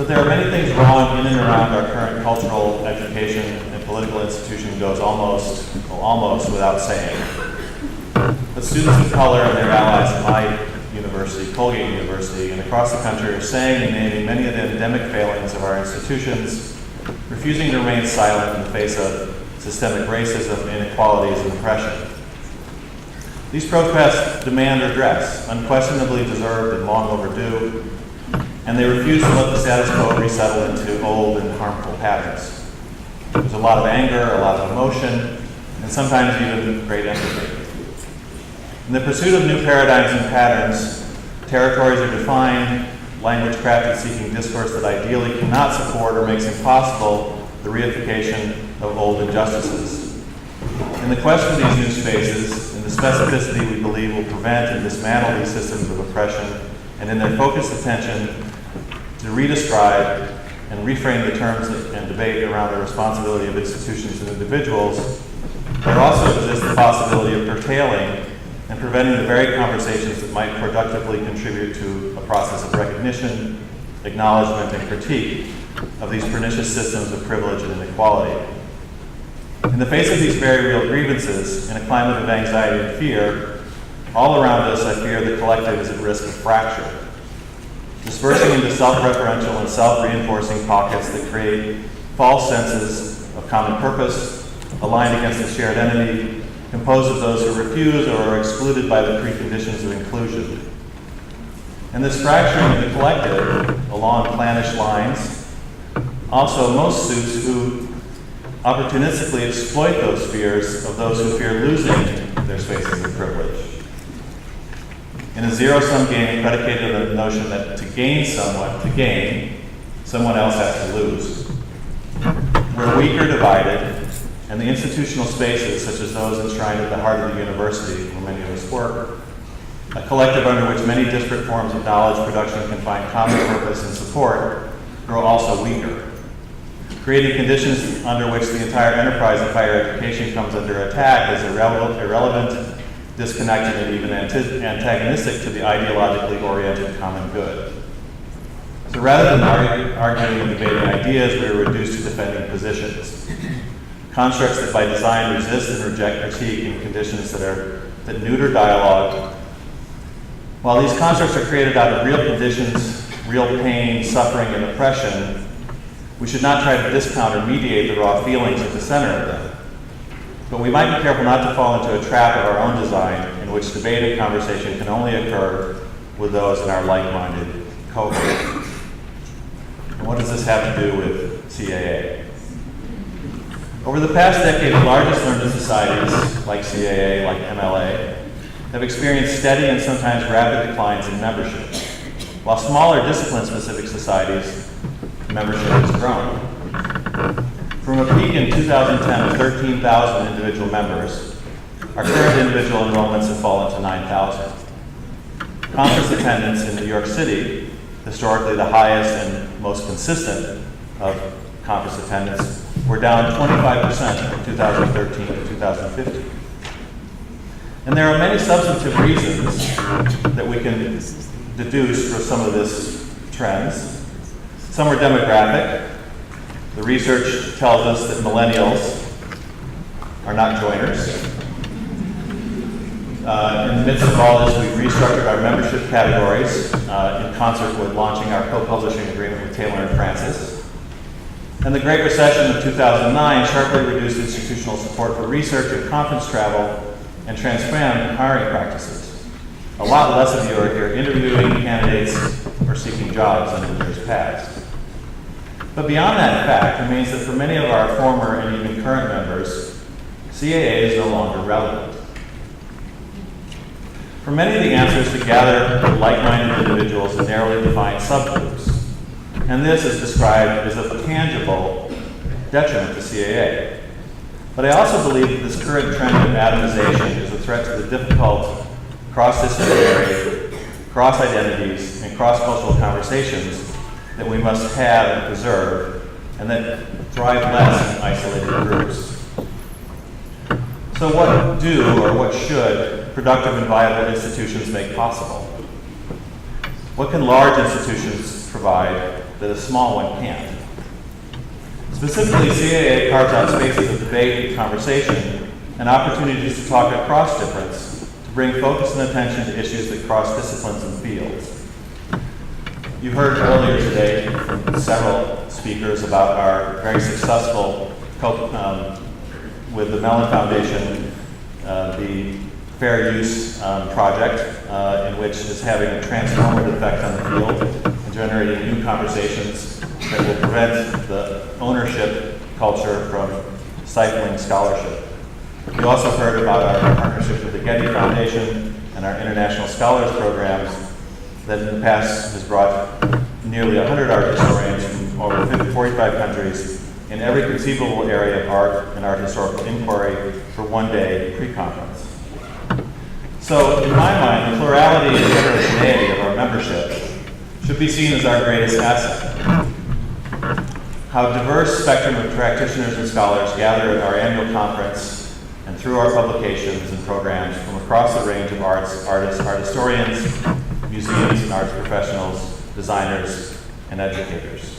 But there are many things wrong in and around our current cultural, education, and political institution goes almost without saying. But students of color and their allies at my university, Colgate University, and across the country are saying and naming many of the endemic failings of our institutions, refusing to remain silent in the face of systemic racism, inequalities, and oppression. These protests demand redress, unquestionably deserved and long overdue, and they refuse to let the status quo resettle into old and harmful patterns. There's a lot of anger, a lot of emotion, and sometimes even great empathy. In the pursuit of new paradigms and patterns, territories are defined, language crafted seeking discourse that ideally cannot support or makes impossible the reification of old injustices. In the quest for these new spaces, in the specificity we believe will prevent and dismantle these systems of oppression, and in their focused attention to redescribe and reframe the terms and debate around the responsibility of institutions and individuals, there also exists the possibility of curtailing and preventing the very conversations that might productively contribute to a process of recognition, acknowledgement, and critique of these pernicious systems of privilege and inequality. In the face of these very real grievances, in a climate of anxiety and fear, all around us, I fear the collective is at risk of fracture, dispersing into self-referential and self-reinforcing pockets that create false senses of common purpose, aligned against a shared entity, composed of those who refuse or are excluded by the preconditions of inclusion. And this fracturing of the collective along clannish lines also most suits who opportunistically exploit those fears of those who fear losing their spaces of privilege. In a zero-sum game predicated on the notion that to gain, someone else has to lose. We're weak or divided, and the institutional spaces, such as those enshrined at the heart of the university, where many of us work, a collective under which many disparate forms of knowledge production can find common purpose and support, grow also weaker, creating conditions under which the entire enterprise of higher education comes under attack as irrelevant, disconnected, and even antagonistic to the ideologically oriented common good. So rather than arguing and debating ideas, we are reduced to defending positions. Constructs that by design resist and reject critique in conditions that neuter dialogue. While these constructs are created out of real conditions, real pain, suffering, and oppression, we should not try to discount or mediate the raw feelings at the center of them. But we might be careful not to fall into a trap of our own design in which debate and conversation can only occur with those in our like-minded cohort. And what does this have to do with CAA? Over the past decade, the largest learned societies, like CAA, like MLA, have experienced steady and sometimes rapid declines in membership, while smaller discipline-specific societies, membership has grown. From a peak in 2010 of 13,000 individual members, our current individual enrollments have fallen to 9,000. Conference attendance in New York City, historically the highest and most consistent of conference attendance, we're down 25% from 2013 to 2015. And there are many substantive reasons that we can deduce for some of these trends. Some are demographic. The research tells us that millennials are not joiners. In the midst of all this, we restructured our membership categories in concert with launching our co-publishing agreement with Taylor and Francis. And the Great Recession of 2009 sharply reduced institutional support for research and conference travel and transformed hiring practices. A lot less of you are here interviewing candidates or seeking jobs than in years past. But beyond that fact remains that for many of our former and even current members, CAA is no longer relevant. For many, the answer is to gather like-minded individuals in narrowly defined subgroups. And this is described as a tangible detriment to CAA. But I also believe that this current trend of atomization is a threat to the difficult cross-disciplinary, cross-identities, and cross-cultural conversations that we must have and preserve, and that thrive less in isolated groups. So what do, or what should, productive and viable institutions make possible? What can large institutions provide that a small one can't. Specifically, CAA carves out spaces of debate and conversation and opportunities to talk across difference, to bring focus and attention to issues that cross disciplines and fields. You heard earlier today from several speakers about our very successful, with the Mellon Foundation, the Fair Use project, in which is having a transformative effect on the field and generating new conversations that will prevent the ownership culture from stifling scholarship. You also heard about our partnership with the Getty Foundation and our International Scholars Programs that in the past has brought nearly 100 art historians from over 45 countries in every conceivable area of art and art historical inquiry for one-day pre-conference. So, in my mind, the plurality and heterogeneity of our membership should be seen as our greatest asset. How diverse spectrum of practitioners and scholars gather at our annual conference and through our publications and programs from across the range of artists, art historians, museums and arts professionals, designers, and educators.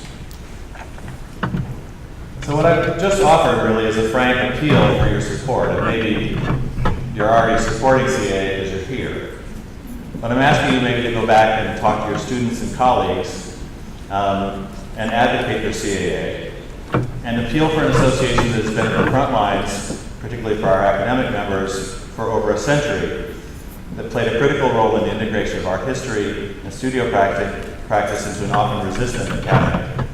So what I've just offered really is a frank appeal for your support, and maybe you're already supporting CAA because you're here. But I'm asking you maybe to go back and talk to your students and colleagues and advocate for CAA, and appeal for an association that has been at the front lines, particularly for our academic members, for over a century, that played a critical role in the integration of art history and studio practice into an often resistant academy.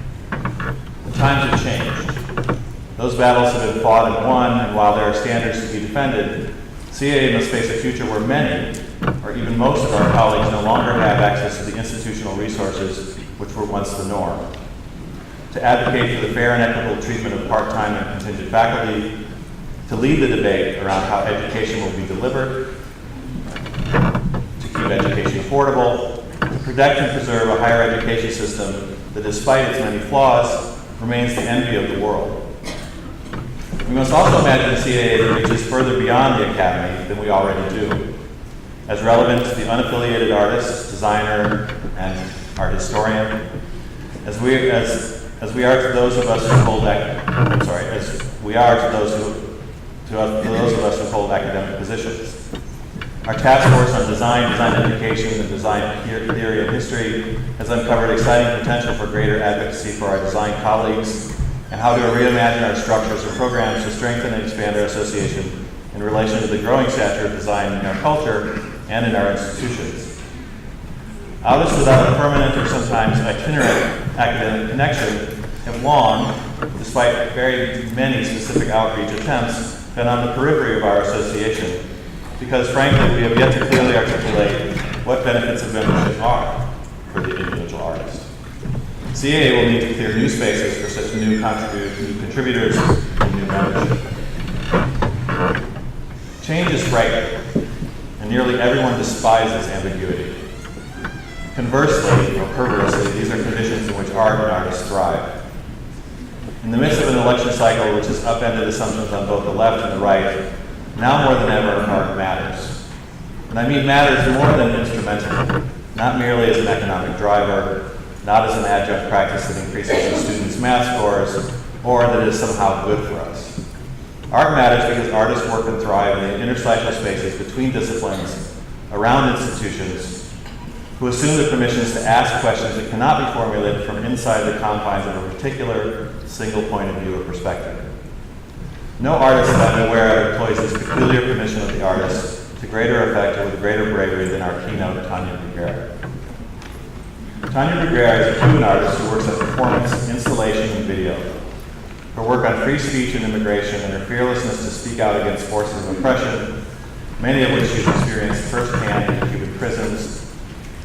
The times have changed. Those battles have been fought and won, and while there are standards to be defended, CAA must face a future where many, or even most of our colleagues no longer have access to the institutional resources which were once the norm. To advocate for the fair and equitable treatment of part-time and contingent faculty, to lead the debate around how education will be delivered, to keep education affordable, to protect and preserve a higher education system that, despite its many flaws, remains the envy of the world. We must also imagine a CAA that reaches further beyond the academy than we already do, as relevant to the unaffiliated artist, designer, and art historian, as we are to those of us who hold academic positions. Our task force on design education, and design theory and history has uncovered exciting potential for greater advocacy for our design colleagues and how to reimagine our structures and programs to strengthen and expand our association in relation to the growing stature of design in our culture and in our institutions. Others without a permanent or sometimes itinerant academic connection have long, despite very many specific outreach attempts, been on the periphery of our association because, frankly, we have yet to clearly articulate what benefits of membership are for the individual artist. CAA will need to clear new spaces for such new contributors and new membership. Change is frightening, and nearly everyone despises ambiguity. Conversely, or perversely, these are conditions in which art and artists thrive. In the midst of an election cycle which has upended assumptions on both the left and the right, now more than ever, art matters. And I mean matters more than instrumentally, not merely as an economic driver, not as an adjunct practice that increases a students' math scores, or that is somehow good for us. Art matters because artists work and thrive in the interstitial spaces between disciplines, around institutions, who assume the permissions to ask questions that cannot be formulated from inside the confines of a particular single point of view or perspective. No artist that I'm aware of employs this peculiar permission of the artist to greater effect or with greater bravery than our keynote, Tania Bruguera. Tania Bruguera is a Cuban artist who works on performance, installation, and video. Her work on free speech and immigration and her fearlessness to speak out against forces of oppression, many of which she's experienced firsthand in Cuban prisons,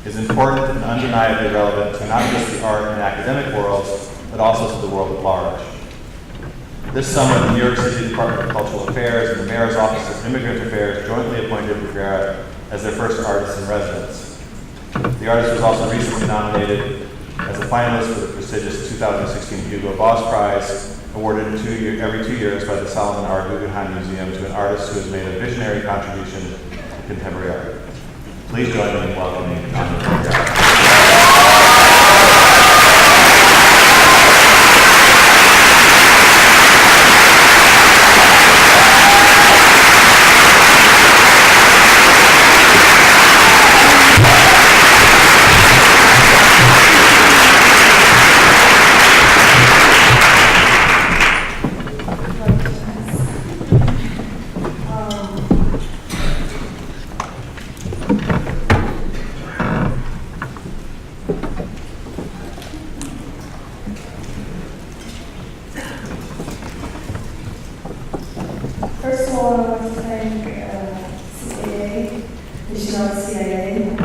is important and undeniably relevant to not just the art and academic worlds, but also to the world at large. This summer, the New York City Department of Cultural Affairs and the Mayor's Office of Immigrant Affairs jointly appointed Bruguera as their first artist in residence. The artist was also recently nominated as a finalist for the prestigious 2016 Hugo Boss Prize, awarded every 2 years by the Solomon R. Guggenheim Museum to an artist who has made a visionary contribution to contemporary art. Please join me in welcoming Tania Bruguera. First of all, I want to thank CAA, which is not CIA,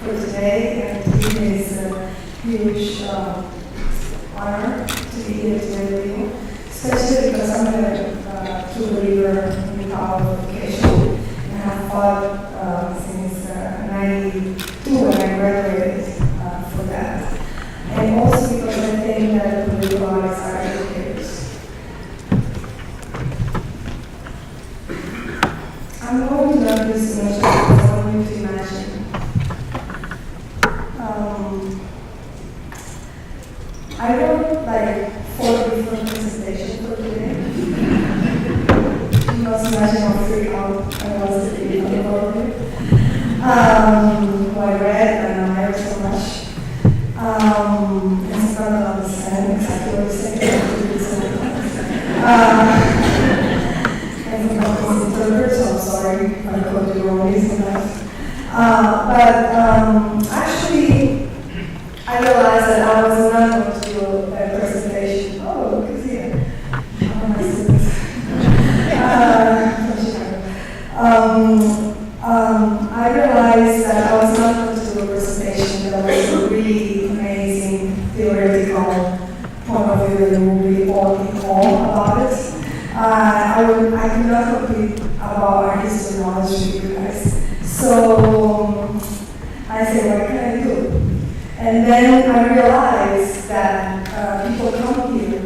for today, and it is a huge honor to be here today with you, especially because I'm a true believer in the power of education, and I have fought since '92 when I graduated for that. And also because I think that the requires our educators. I'm going to learn this image because I want you to imagine. I wrote like 4 different presentations for today. You must imagine how freaked out I was to be about it. Who I read and I learned so much. And sometimes I don't understand exactly what you're saying. And sometimes it's interpreted, so I'm sorry if I quote you wrongly sometimes. But actually, I realized that I was not going to do a presentation. Oh, look who's here. My students. I realized that I was not going to do a presentation that was a really amazing theoretical point of view that will be all in all about it. I could not compete about our history knowledge with you guys. So I said, what can I do? And then I realized that people come here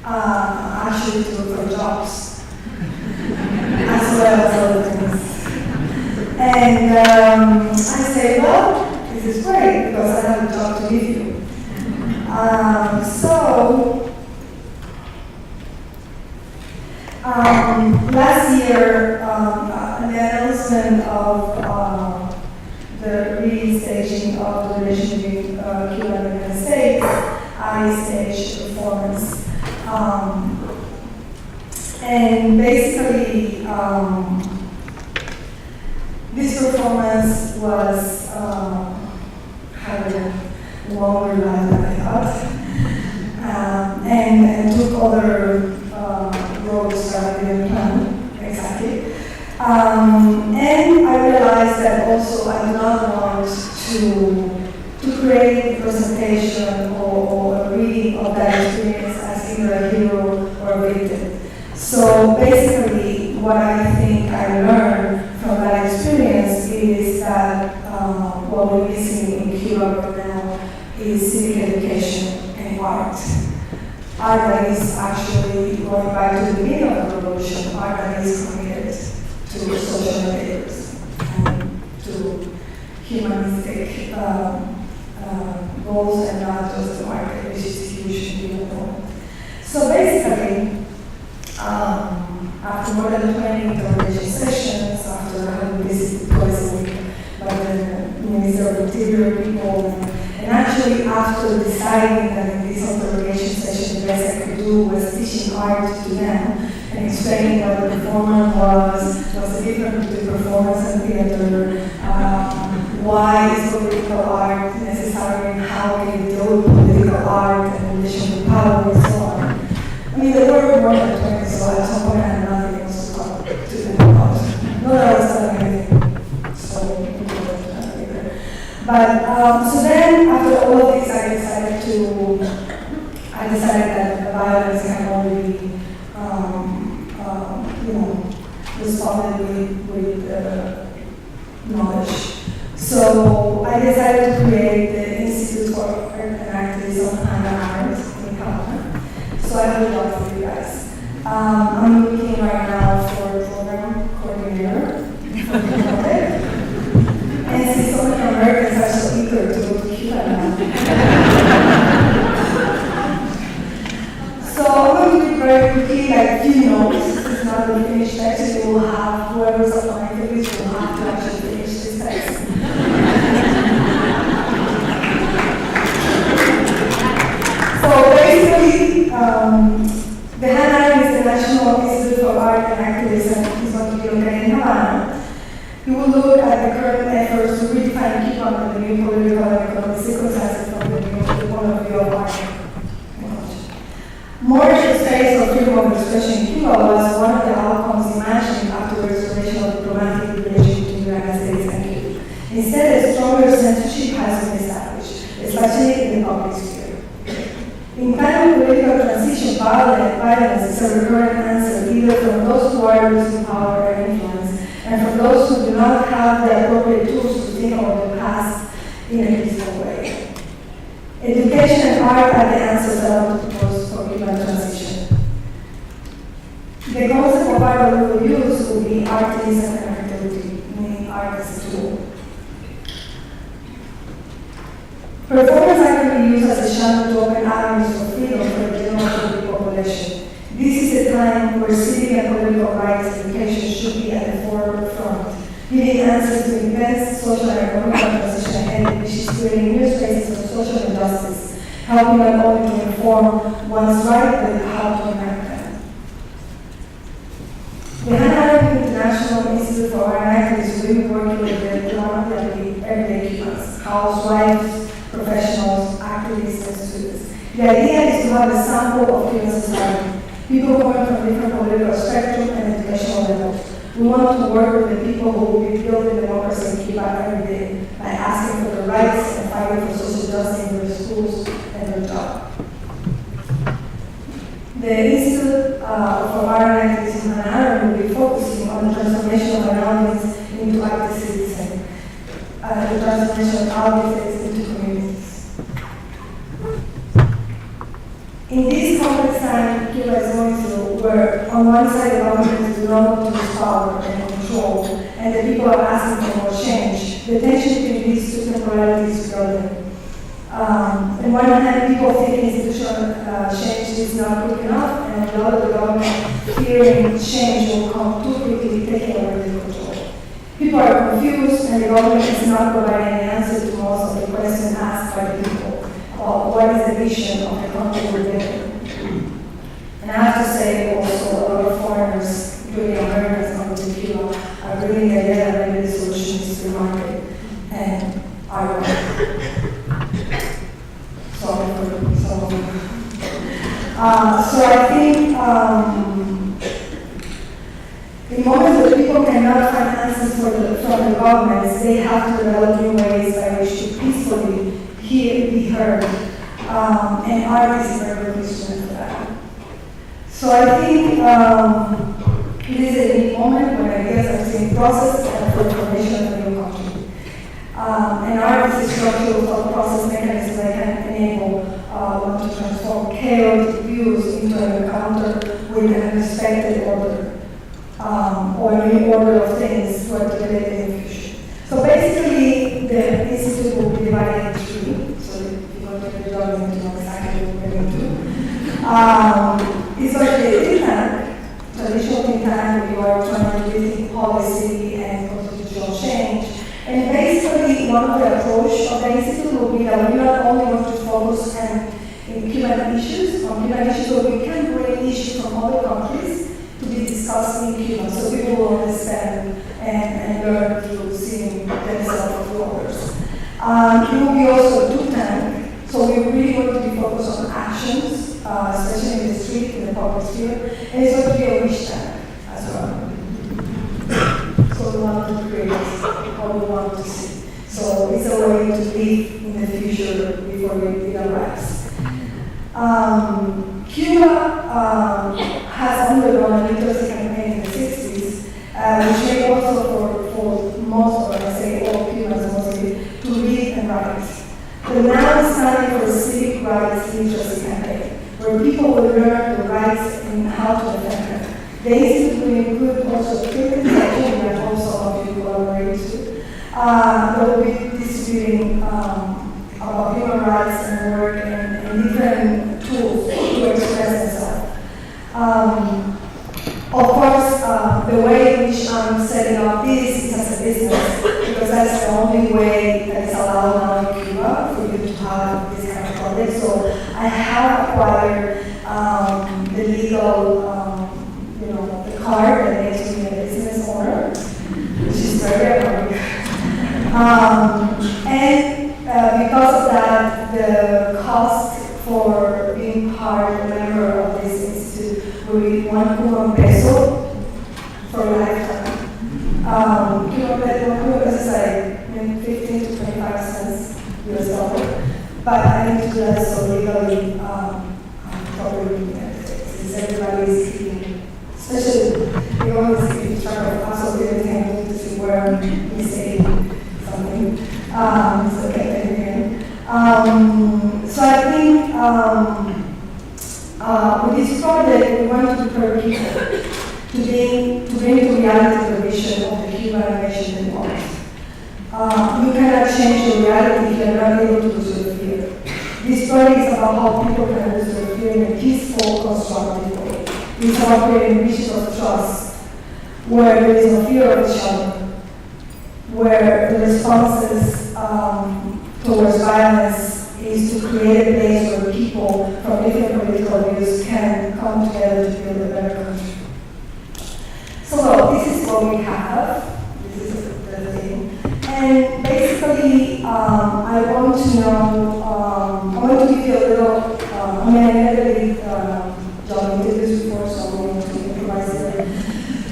actually to look for jobs, as well as other things. And I say, well, this is great because I have a job to give you. Last year, an announcement of the restaging of the relationship between Cuba and the United States, I staged a performance. And basically, this performance was had a longer life than I thought, and took other roads that I didn't plan exactly. And I realized that also I do not want to create a presentation or a reading of that experience as either a hero or a victim. So basically, what I think I learned from that experience is that what we're missing in Cuba right now is civic education and art. Art that is actually going back to the beginning of the revolution, art that is committed to social endeavors and to humanistic goals and not just the market, which is huge in the moment. So basically, after more than 20 interrogation sessions, after having visited twice a week by the Minister of Interior people, and actually after deciding that in this interrogation session the best I could do was teaching art to them and explaining what the performance was the difference between performance and theater, why is political art necessary and how can you deal with political art and relation to power and so on. I mean, there were more than 20, so at some point I had nothing else to talk to them about. Not that I was telling anything, so we can go into that later. But, so then, after all of this, I decided that the violence can only be, responded with knowledge. So I decided to create the Institute for Art and Activism and Art in Canada. So I have a job for you guys. I'm looking right now for a program coordinator for Keynote. And since so many Americans are so eager to go to Cuba now. So I'm going to be very quickly, like Keynote. It's not going to finish text. You will have, whoever's applying for this will have to actually finish this text. So basically, the Hannah is the National Institute for Art and Activism. He's going to be located in Havana. He will look at the current efforts Instead, a stronger censorship has been established, especially in the public sphere. In time of political transition, violence is a recurrent answer, either from those who are losing power and influence, and from those who do not have the appropriate tools to think about the past in a peaceful way. Education and art are the answers that I want to propose for Cuban transition. The concept of art that we will use will be artism and creativity, meaning art as a tool. Performance art can be used as a channel to open avenues for freedom for the general public population. This is a time where civic and political rights education should be at the forefront, giving answers to events, social and economic transition ahead, which is creating new spaces of social injustice, helping not only to inform one's right, but how to enact them. The Hannah International Institute for Art and Activities will be working with the predominantly everyday Cubans, housewives, professionals, activists, and students. The idea is to have a sample of Cuban society, people coming from different political spectrum and educational levels. We want to work with the people who will be building democracy in Cuba every day by asking for their rights and fighting for social justice in their schools and their job. The Institute for Art and Activism in Hannah will be focusing on the transformation of minorities into active citizens, the transformation of artists into communities. In this complex time Cuba is going through, where on one side the government do not want to lose power and control, and the people are asking for more change, the tension between these two temporalities is building. On one hand, people think institutional change is not quick enough, and on the other, the government fearing change will come too quickly, taking away the control. People are confused, and the government is not providing an answer to most of the questions asked by the people. What is the vision of the country we're living? And I have to say also a lot of foreigners, including Americans coming to Cuba, are bringing the idea that maybe the solution is free market and our sorry for some of you. So I think in moments where people cannot find answers from the governments, they have to develop new ways by which to peacefully be heard, and art is a very good instrument for that. So I think it is a unique moment when ideas are being processed and for the formation of a new country. And art is a structural thought process mechanism that can enable one to transform chaotic views into an encounter with an unexpected order, or a new order of things to articulate in the future. So basically, the institute will be divided into three. So if you go to the document, you know exactly what we're going to do. It's like a think tank, traditional think tank, where you are trying to rethink policy and constitutional change. And basically, one of the approach of the institute will be that we not only want to focus in Cuban issues, but we can bring issues from other countries to be discussed in Cuba, so people will understand and learn through seeing themselves through others. It will be also a think tank, so we really want to be focused on actions, especially in the street, in the public sphere, and it's going to be a wish tank as well. So we want to create what we want to see. So it's a way to live in the future before it arrives. Cuba has undergone a literacy campaign in the 60s, which made also for most, or I say all Cubans mostly, to read and write. But now it's time for a civic rights literacy campaign, where people will learn the rights and how to defend them. The institute will include also critical section, and I hope some of you collaborate too. That will be distributing about human rights and work and different tools to express themselves. Of course, the way in which I'm setting up this is as a business, because that's the only way that is allowed now in Cuba for you to have this kind of project. So I have acquired the legal, the card that makes me a business owner, which is very appropriate. And because of that, the cost for being a member of this institute will be $1 peso for a lifetime. $1 peso is like but I need to do that so legally, properly in the United States. Since everybody is keeping, especially the ones keeping track of absolutely everything to see where I'm missing something. So okay, again. So I think with this project, we want to prepare people to bring to reality the vision of the human nation they want. You cannot change the reality if you're not able to lose your fear. This story is about how people can lose their fear in a peaceful, constructive way. It's about creating visions of trust, where there is no fear of each other, where the responses towards violence is to create a place where people from different political views can come together to build a better country. So this is what we have. This is the thing. And basically, I want to know, I want to give you a little, I never did job interviews before, so I'm going to improvise it.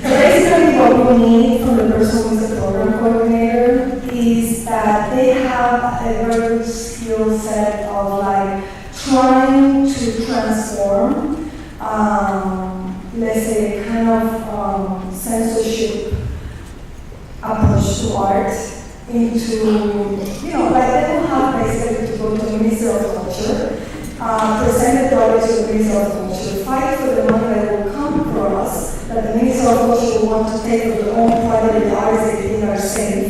So basically what we need from the person who is a program coordinator is that they have a very good skill set of like trying to transform, let's say, kind of censorship approach to art into, like they will have basically to go to the Ministry of Culture, present the project to the Ministry of Culture, fight for the money that will come across, that the Ministry of Culture will want to take of their own private artists they think are safe,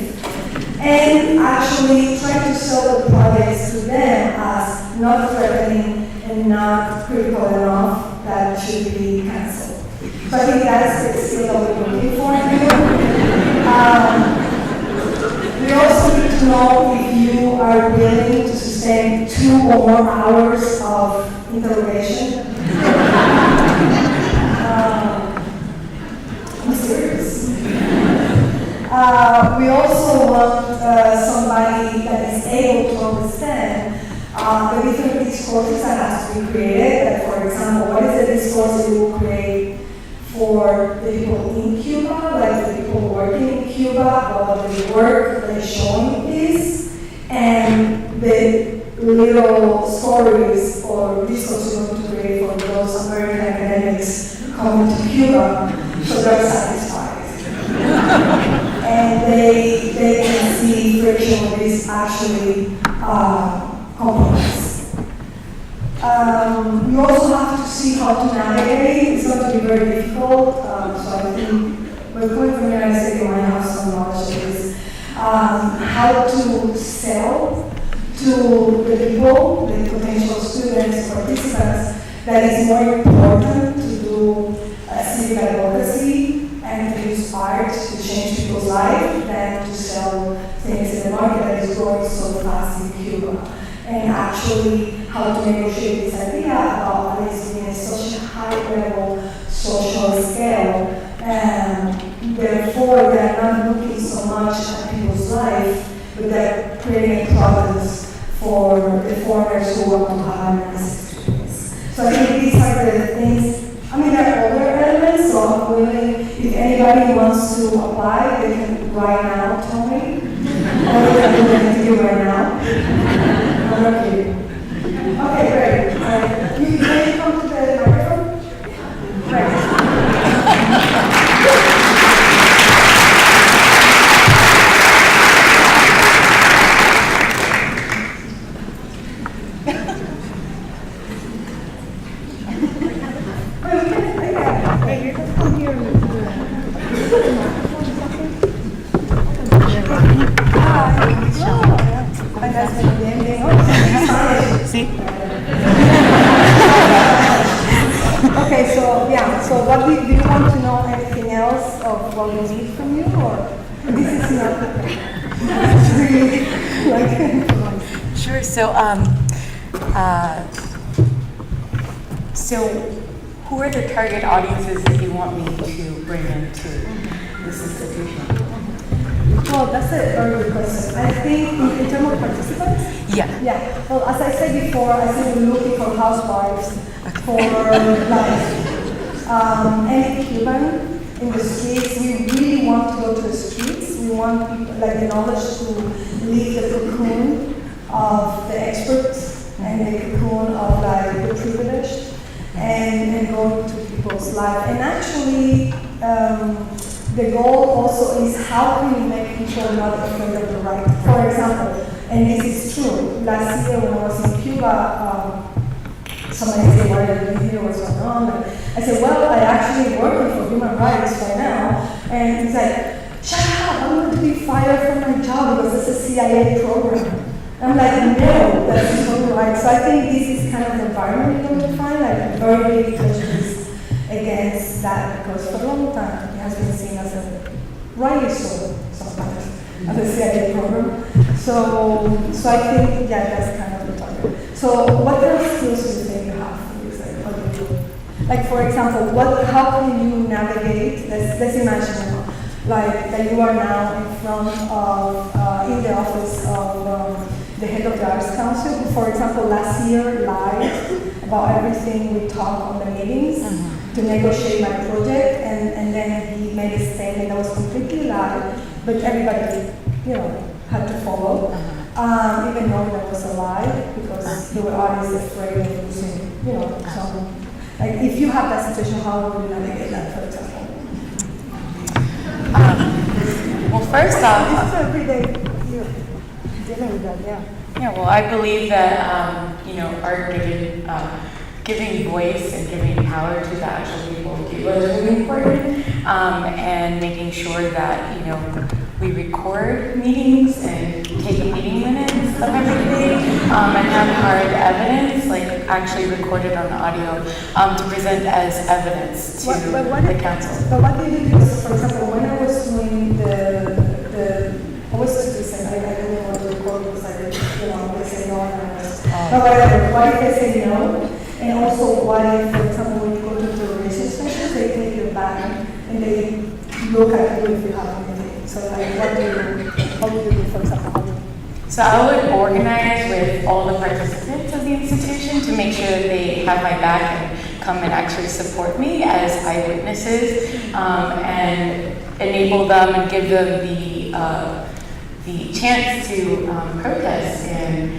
and actually try to sell the projects to them as not threatening and not critical enough that should be cancelled. So I think that's the skill that we're looking for here. We also need to know if you are willing to sustain 2 or more hours of interrogation. I'm serious. We also want somebody that is able to understand the different discourses that has to be created. Like for example, what is the discourse you will create for the people in Cuba, like the people working in Cuba, what the work they're showing is, and the little stories or discourse you're going to create for those American academics coming to Cuba, so they're satisfied. And they can see friction is actually compromise. You also have to see how to navigate. It's going to be very difficult. So I think we're coming from the United States, you might have some knowledge of this. How to sell to the people, the potential students, participants, that is more important to do civic advocacy and to use art to change people's lives than to sell things in the market that is growing so fast in Cuba. And actually how to negotiate this idea about this being such a high-level social scale, and therefore they're not looking so much at people's life, but they're creating problems for the foreigners who want to have a nice experience. So I think these are the things. I mean, there are other elements, so I'm willing, if anybody wants to apply, they can right now tell me. Or they can do an interview right now. Okay. Okay, great. Can you come to the microphone? Right. Wait, you can come here and See? Okay, so yeah, so what do you want to know anything else of what we need from you, or this is not it's really like Sure. So who are the target audiences that you want me to bring into this institution? well, that's a very good question. I think in terms of participants. Yeah. Yeah. Well, as I said before, I think we're looking for housewives for like any Cuban in the streets. We really want to go to the streets. We want people, like the knowledge to leave the cocoon of the experts and the cocoon of like the privileged, and go into people's life. And actually, the goal also is how can you make people not afraid of the right. For example, and this is true. Last year when I was in Cuba, somebody said, "Why are you here? What's going on?" And I said, "Well, I actually working for human rights right now." And he's like, "Shut up! I'm going to be fired from my job because it's a CIA program." I'm like, "No, that's not right." So I think this is kind of the environment you're going to find, like very big prejudice against that, because for a long time it has been seen as a rightly so sometimes as a CIA program. So I think that's kind of the target. So what kind of skills do you think you have? What do you do? Like for example, how can you navigate? Let's imagine like that you are now in front of in the office of the head of the Arts Council, who, for example, last year lied about everything we talked on the meetings to negotiate my project, and then he made a statement that was completely lied, but everybody, had to follow, even though that was a lie, because they were always afraid of losing, some. Like, if you have that situation, how would you navigate that, for example? Well, first off, this is every day you're dealing with that, yeah. Yeah, well, I believe that art giving voice and giving power to the actual people who do is really important, and making sure that we record meetings and take meeting minutes of everything, and have hard evidence, like actually recorded on audio, to present as evidence to the council. But what did you do? For example, when I was doing I was just saying, I didn't want to record because they say no, and I was, but whatever. What if they say no? And also, what if, for example, when you go to interrogation sessions, they take your bag and they look at you if you have anything. So, like, how do you do, for example? So I would organize with all the participants of the institution to make sure that they have my back and come and actually support me as eyewitnesses, and enable them and give them the chance to protest and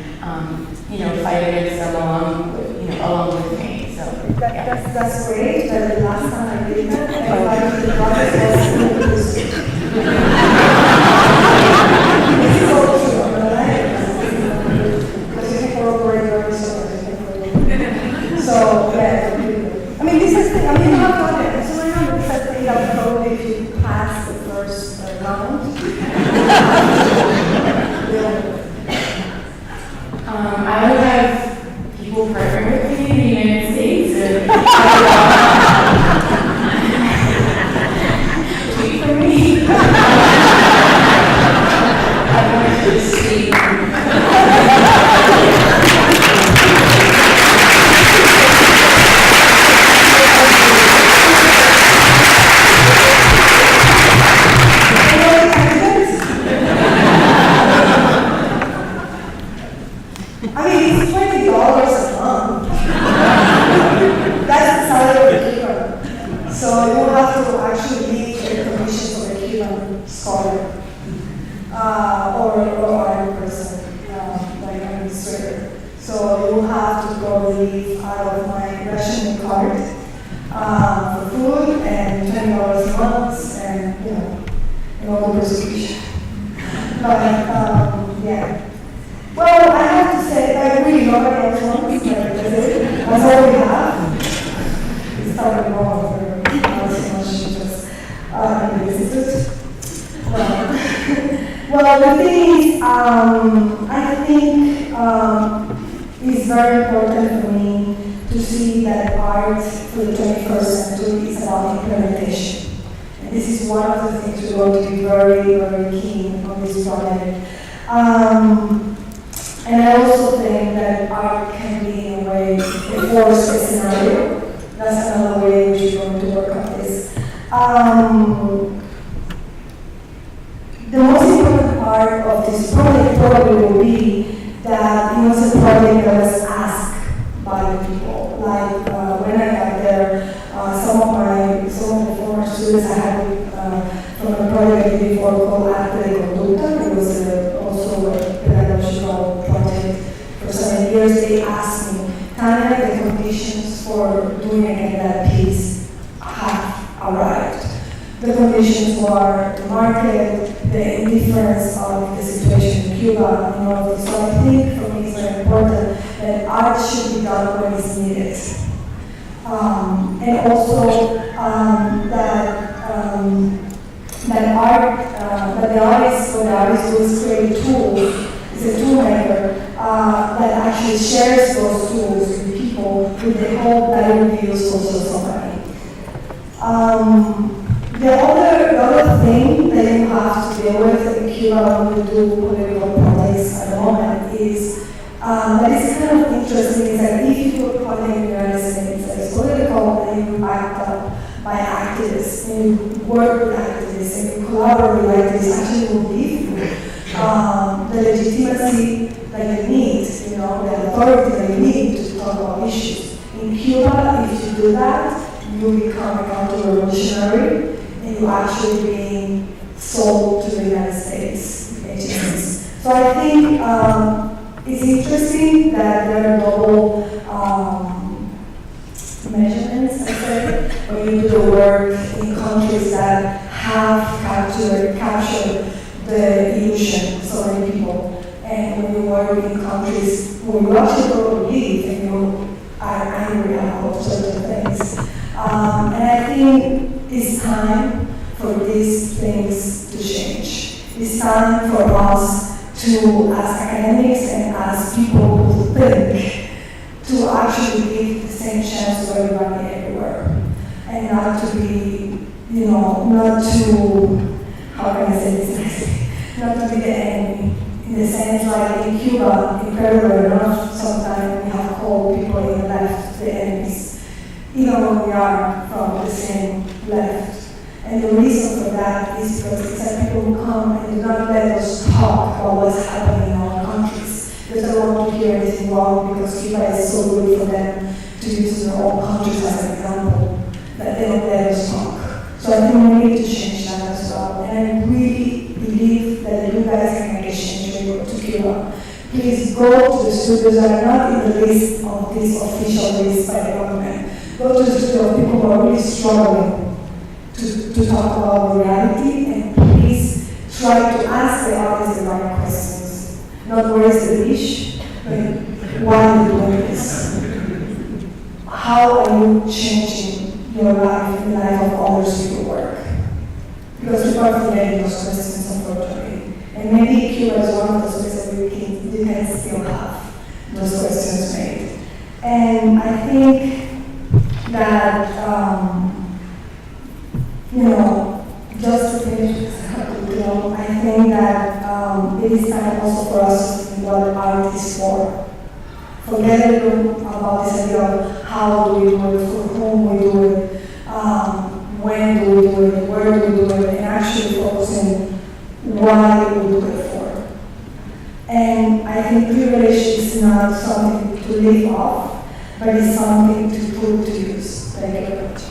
fight against them along with me. So that's great. But the last time I did that, everybody in the process was it's so true, right? Because you can corroborate very so yeah. I mean, this is the, I mean, you have done it. So remember, the first thing that probably if you pass the first round. I would have people partner with me in the United States and tweet for me. I want to see. I mean, it's $20 a month. That's the salary of a Cuban. So you have to actually leave the commission for the Cuban scholar or art person, like an administrator. So you have to go leave out of my rationing card for food and $20 a month and all the persecution. But yeah. Well, I have to say, I really nobody else wants, that's all we have. It's probably wrong for not so much just visitors. Well, the thing is, I think it's very important for me to see that art for the 21st century is about implementation. And this is one of the things we're going to be very, very keen on this project. And I also think that art can be, in a way, a force scenario. That's another way which we're going to work on this. The most important part of this project probably will be that it was a project that was asked by the people. Like when I got there, some of the former students I had from a project before called Arte de Conducta. It was also a pedagogical project for 7 years. years they asked me, Tania, the conditions for doing again that piece have arrived. The conditions were the market, the indifference of the situation in Cuba, and all of this. So I think for me it's very important that art should be done when it's needed. And also that the artist, what the artist do is create a tool, it's a tool maker that actually shares those tools with people with the hope that it will be useful to somebody. The other thing that you have to deal with in Cuba when you do political projects at the moment is that is kind of interesting is that if you put project in the United States that is political and you backed up by activists and you work with activists and you collaborate with activists, actually will give you the legitimacy that you need, you know, the authority that you need to talk about issues. In Cuba, if you do that, you become a counter-revolutionary and you actually being sold to the United States agencies. So I think it's interesting that there are double measurements, I say, when you do the work in countries that have captured the illusion of so many people, and when you work in countries where you actually don't believe and you are angry about certain things. And I think it's time for these things to change. It's time for us to, as academics and as people who think, to actually give the same chance to everybody everywhere. And not to be, you know, not to, how can I say this nicely? Not to be the enemy. In the sense like in Cuba, incredibly enough, sometimes we have called people in the left the enemies, even when we are from the same left. And the reason for that is because it's that people who come and do not let us talk about what's happening in our countries. Because they don't want to hear anything wrong because Cuba is so good for them to use their own countries as an example, that they don't let us talk. So I think we need to change that as well. And I really believe that you guys can make a change when you go to Cuba. Please go to the studios that are not in the list of this official list by the government. Go to the studio of people who are really struggling to talk about reality, and please try to ask the artists the right questions. Not where is the dish, but why are you doing this? How are you changing your life and the life of others through your work? Because people are forgetting those questions, unfortunately. And maybe Cuba is one of those places where you can still have those questions made. And I think that, you know, just to finish this, I think that it is time also for us to think what art is for. Forget about this idea of how do we do it, for whom we do it, when do we do it, where do we do it, and actually focusing why we do it for. And I think privilege is not something to live off, but it's something to put to use. Thank you very much.